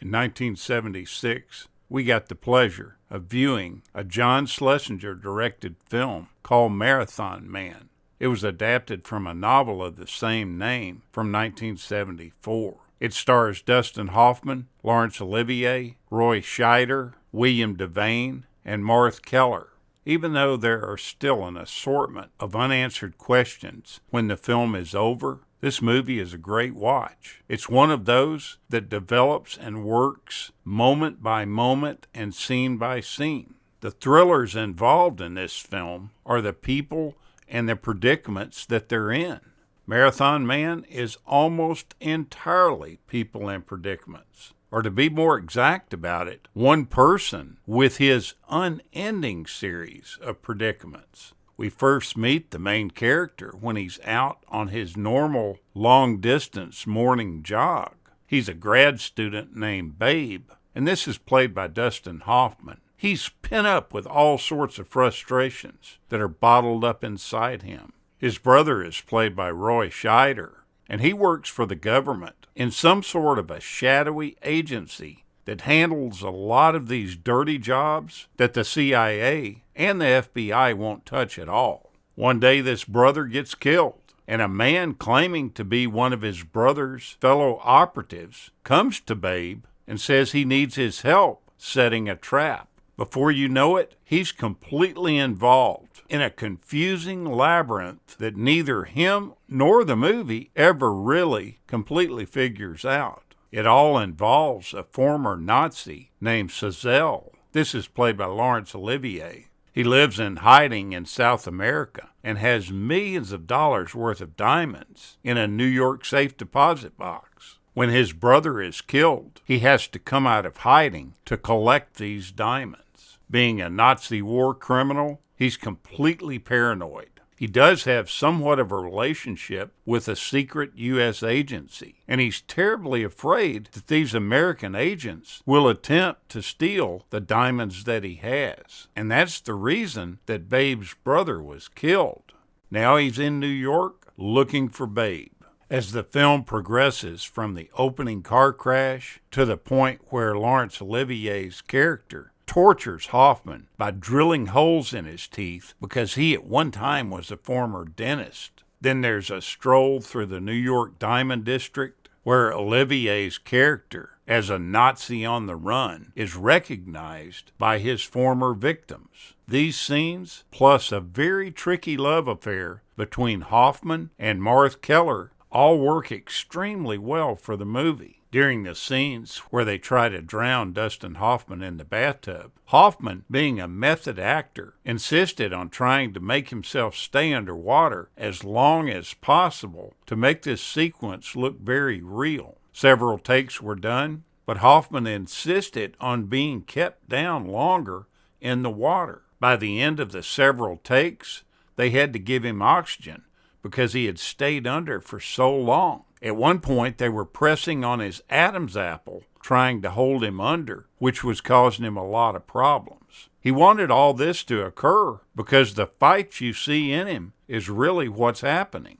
In 1976, we got the pleasure of viewing a John Schlesinger-directed film called Marathon Man. It was adapted from a novel of the same name from 1974. It stars Dustin Hoffman, Laurence Olivier, Roy Scheider, William Devane, and Martha Keller. Even though there are still an assortment of unanswered questions when the film is over, this movie is a great watch. It's one of those that develops and works moment by moment and scene by scene. The thrillers involved in this film are the people and the predicaments that they're in. Marathon Man is almost entirely people and predicaments. Or to be more exact about it, one person with his unending series of predicaments. We first meet the main character when he's out on his normal long-distance morning jog. He's a grad student named Babe, and this is played by Dustin Hoffman. He's pent up with all sorts of frustrations that are bottled up inside him. His brother is played by Roy Scheider, and he works for the government in some sort of a shadowy agency that handles a lot of these dirty jobs that the CIA and the FBI won't touch at all. One day this brother gets killed, and a man claiming to be one of his brother's fellow operatives comes to Babe and says he needs his help setting a trap. Before you know it, he's completely involved in a confusing labyrinth that neither him nor the movie ever really completely figures out. It all involves a former Nazi named Cézanne. This is played by Laurence Olivier. He lives in hiding in South America and has millions of dollars worth of diamonds in a New York safe deposit box. When his brother is killed, he has to come out of hiding to collect these diamonds. Being a Nazi war criminal, he's completely paranoid. He does have somewhat of a relationship with a secret U.S. agency, and he's terribly afraid that these American agents will attempt to steal the diamonds that he has. And that's the reason that Babe's brother was killed. Now he's in New York looking for Babe. As the film progresses from the opening car crash to the point where Laurence Olivier's character tortures Hoffman by drilling holes in his teeth because he at one time was a former dentist. Then there's a stroll through the New York Diamond District where Olivier's character, as a Nazi on the run, is recognized by his former victims. These scenes, plus a very tricky love affair between Hoffman and Martha Keller, all work extremely well for the movie. During the scenes where they try to drown Dustin Hoffman in the bathtub, Hoffman, being a method actor, insisted on trying to make himself stay underwater as long as possible to make this sequence look very real. Several takes were done, but Hoffman insisted on being kept down longer in the water. By the end of the several takes, they had to give him oxygen because he had stayed under for so long. At one point, they were pressing on his Adam's apple, trying to hold him under, which was causing him a lot of problems. He wanted all this to occur because the fight you see in him is really what's happening.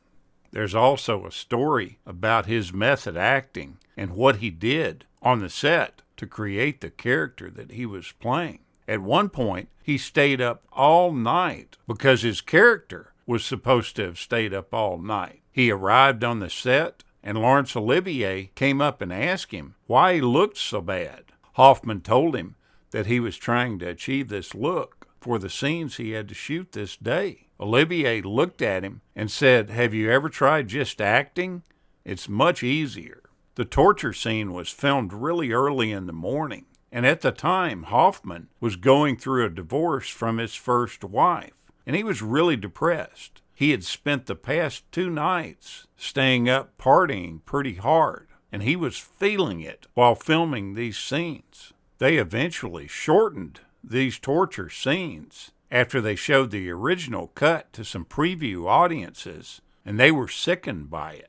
There's also a story about his method acting and what he did on the set to create the character that he was playing. At one point, he stayed up all night because his character was supposed to have stayed up all night. He arrived on the set, and Laurence Olivier came up and asked him why he looked so bad. Hoffman told him that he was trying to achieve this look for the scenes he had to shoot this day. Olivier looked at him and said, "Have you ever tried just acting? It's much easier." The torture scene was filmed really early in the morning, and at the time, Hoffman was going through a divorce from his first wife, and he was really depressed. He had spent the past 2 nights staying up partying pretty hard, and he was feeling it while filming these scenes. They eventually shortened these torture scenes after they showed the original cut to some preview audiences, and they were sickened by it.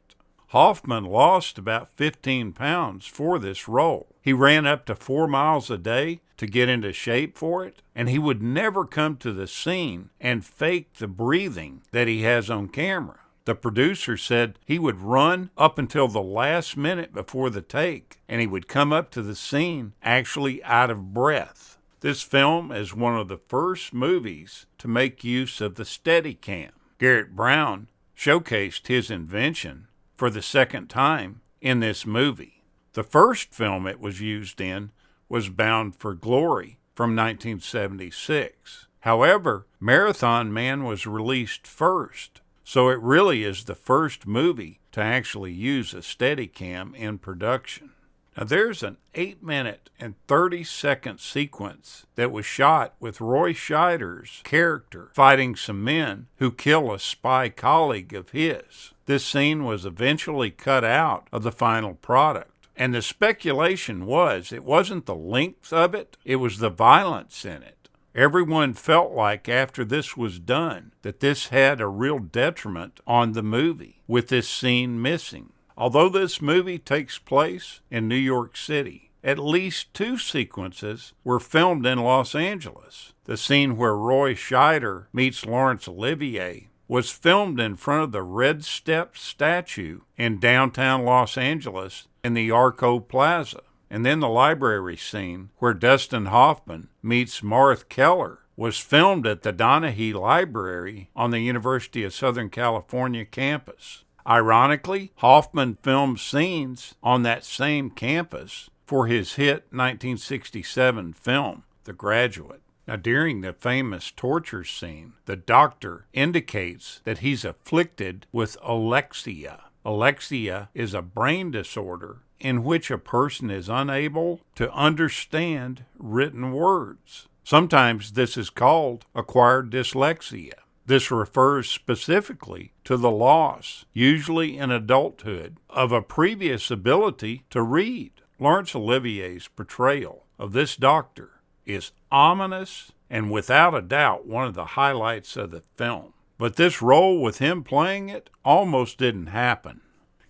Hoffman lost about 15 pounds for this role. He ran up to 4 miles a day to get into shape for it, and he would never come to the scene and fake the breathing that he has on camera. The producer said he would run up until the last minute before the take, and he would come up to the scene actually out of breath. This film is one of the first movies to make use of the Steadicam. Garrett Brown showcased his invention for the second time in this movie. The first film it was used in was Bound for Glory from 1976. However, Marathon Man was released first, so it really is the first movie to actually use a Steadicam in production. Now, there's an 8-minute and 30-second sequence that was shot with Roy Scheider's character fighting some men who kill a spy colleague of his. This scene was eventually cut out of the final product, and the speculation was it wasn't the length of it, it was the violence in it. Everyone felt like after this was done that this had a real detriment on the movie, with this scene missing. Although this movie takes place in New York City, at least 2 sequences were filmed in Los Angeles. The scene where Roy Scheider meets Laurence Olivier was filmed in front of the Red Steps statue in downtown Los Angeles in the Arco Plaza. And then the library scene where Dustin Hoffman meets Martha Keller was filmed at the Donahue Library on the University of Southern California campus. Ironically, Hoffman filmed scenes on that same campus for his hit 1967 film, The Graduate. Now, during the famous torture scene, the doctor indicates that he's afflicted with alexia. Alexia is a brain disorder in which a person is unable to understand written words. Sometimes this is called acquired dyslexia. This refers specifically to the loss, usually in adulthood, of a previous ability to read. Laurence Olivier's portrayal of this doctor is ominous and without a doubt one of the highlights of the film. But this role with him playing it almost didn't happen.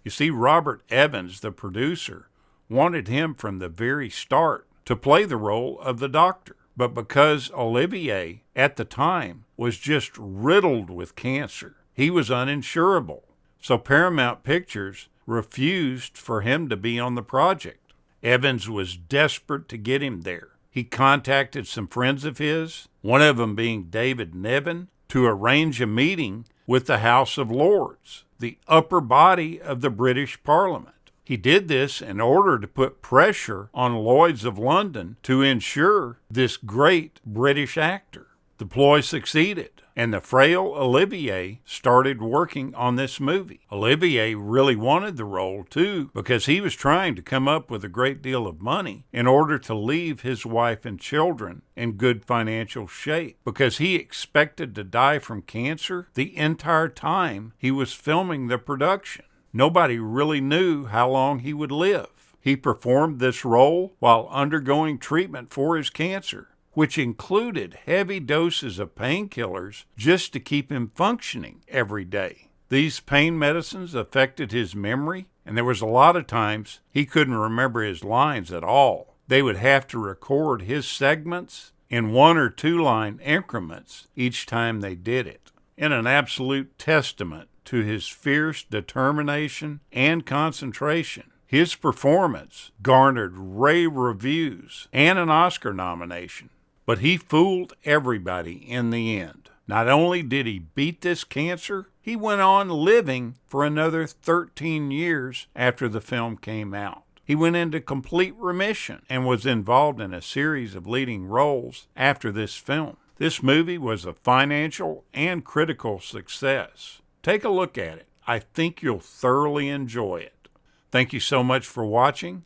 You see, Robert Evans, the producer, wanted him from the very start to play the role of the doctor. But because Olivier, at the time, was just riddled with cancer, he was uninsurable. So Paramount Pictures refused for him to be on the project. Evans was desperate to get him there. He contacted some friends of his, one of them being David Niven, to arrange a meeting with the House of Lords, the upper body of the British Parliament. He did this in order to put pressure on Lloyd's of London to ensure this great British actor. The ploy succeeded, and the frail Olivier started working on this movie. Olivier really wanted the role, too, because he was trying to come up with a great deal of money in order to leave his wife and children in good financial shape, because he expected to die from cancer the entire time he was filming the production. Nobody really knew how long he would live. He performed this role while undergoing treatment for his cancer, which included heavy doses of painkillers just to keep him functioning every day. These pain medicines affected his memory, and there was a lot of times he couldn't remember his lines at all. They would have to record his segments in 1 or 2 line increments each time they did it. In an absolute testament to his fierce determination and concentration, his performance garnered rave reviews and an Oscar nomination. But he fooled everybody in the end. Not only did he beat this cancer, he went on living for another 13 years after the film came out. He went into complete remission and was involved in a series of leading roles after this film. This movie was a financial and critical success. Take a look at it. I think you'll thoroughly enjoy it. Thank you so much for watching,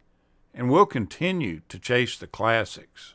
and we'll continue to chase the classics.